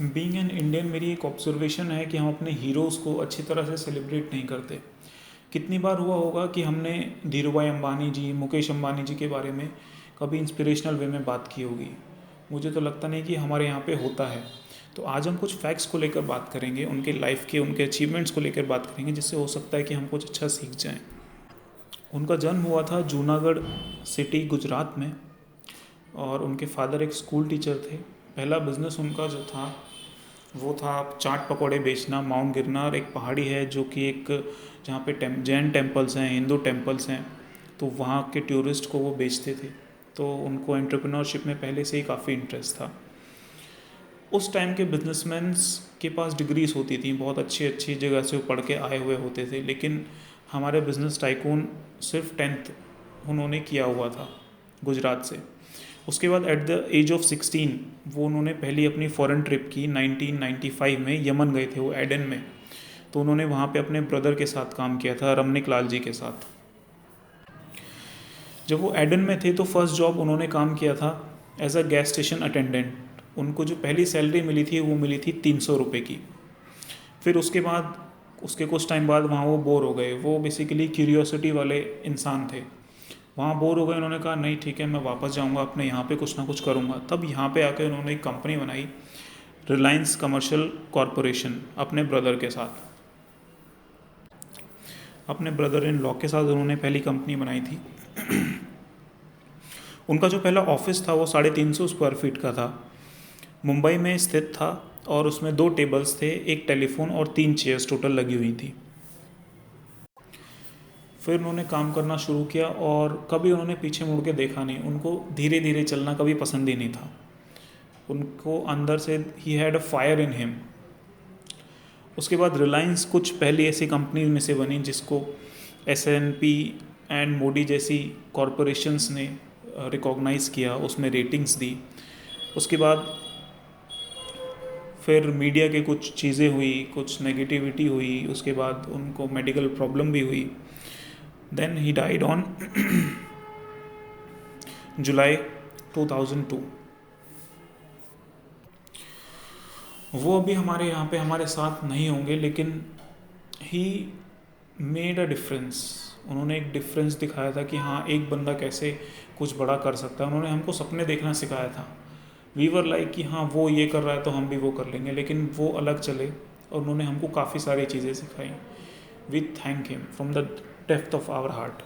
Being an Indian मेरी एक observation है कि हम अपने हीरोज़ को अच्छी तरह से सेलिब्रेट नहीं करते। कितनी बार हुआ होगा कि हमने धीरूभाई अंबानी जी, मुकेश अंबानी जी के बारे में कभी इंस्पिरेशनल वे में बात की होगी। मुझे तो लगता नहीं कि हमारे यहाँ पे होता है। तो आज हम कुछ फैक्ट्स को लेकर बात करेंगे, उनके लाइफ के, उनके अचीवमेंट्स को लेकर बात करेंगे, जिससे हो सकता है कि हम कुछ अच्छा सीख जाएं। उनका जन्म हुआ था जूनागढ़ सिटी, गुजरात में, और उनके फादर एक स्कूल टीचर थे। पहला बिजनेस उनका जो था वो था चाट पकौड़े बेचना। माउंट गिरनार एक पहाड़ी है जो कि एक जहाँ पे जैन टेम्पल्स हैं, हिंदू टेम्पल्स हैं, तो वहाँ के टूरिस्ट को वो बेचते थे। तो उनको एंटरप्रेन्योरशिप में पहले से ही काफ़ी इंटरेस्ट था। उस टाइम के बिजनेसमैन्स के पास डिग्रीज होती थी, बहुत अच्छी अच्छी जगह से वो पढ़ के आए हुए होते थे, लेकिन हमारे बिजनेस टाइकून सिर्फ 10th उन्होंने किया हुआ था गुजरात से। उसके बाद एट द एज ऑफ 16 वो उन्होंने पहली अपनी फॉरेन ट्रिप की। 1995 में यमन गए थे वो, एडन में। तो उन्होंने वहाँ पे अपने ब्रदर के साथ काम किया था, रमनिक लाल जी के साथ। जब वो एडन में थे तो फर्स्ट जॉब उन्होंने काम किया था as a gas station attendant. उनको जो पहली सैलरी मिली थी वो मिली थी 300 रुपये की। फिर उसके कुछ टाइम बाद वहाँ वो बोर हो गए। वो बेसिकली क्यूरियोसिटी वाले इंसान थे। वहाँ बोर हो गए, उन्होंने कहा नहीं ठीक है, मैं वापस जाऊँगा, अपने यहाँ पे कुछ ना कुछ करूँगा। तब यहाँ पे आकर उन्होंने एक कंपनी बनाई, रिलायंस कमर्शियल कॉरपोरेशन, अपने ब्रदर के साथ। अपने ब्रदर इन लॉ के साथ उन्होंने पहली कंपनी बनाई थी। उनका जो पहला ऑफिस था वो 350 स्क्वायर फीट का था, मुंबई में स्थित था, और उसमें 2 टेबल्स थे, एक टेलीफोन और 3 चेयर्स टोटल लगी हुई थी। फिर उन्होंने काम करना शुरू किया और कभी उन्होंने पीछे मुड़ के देखा नहीं। उनको धीरे धीरे चलना कभी पसंद ही नहीं था। उनको अंदर से he had a fire in him. उसके बाद रिलायंस कुछ पहली ऐसी कंपनी में से बनी जिसको S&P एंड मोडी जैसी कॉरपोरेशंस ने रिकॉग्नाइज़ किया, उसमें रेटिंग्स दी। उसके बाद फिर मीडिया के कुछ चीज़ें हुई, कुछ नेगेटिविटी हुई, उसके बाद उनको मेडिकल प्रॉब्लम भी हुई। Then he died on July 2002। वो अभी हमारे यहाँ पे हमारे साथ नहीं होंगे, लेकिन ही मेड अ डिफरेंस। उन्होंने एक डिफरेंस दिखाया था कि हाँ, एक बंदा कैसे कुछ बड़ा कर सकता है। उन्होंने हमको सपने देखना सिखाया था। वी वर लाइक कि हाँ, वो ये कर रहा है तो हम भी वो कर लेंगे, लेकिन वो अलग चले और उन्होंने हमको काफ़ी सारी चीज़ें सिखाई। We thank him from the depth of our heart.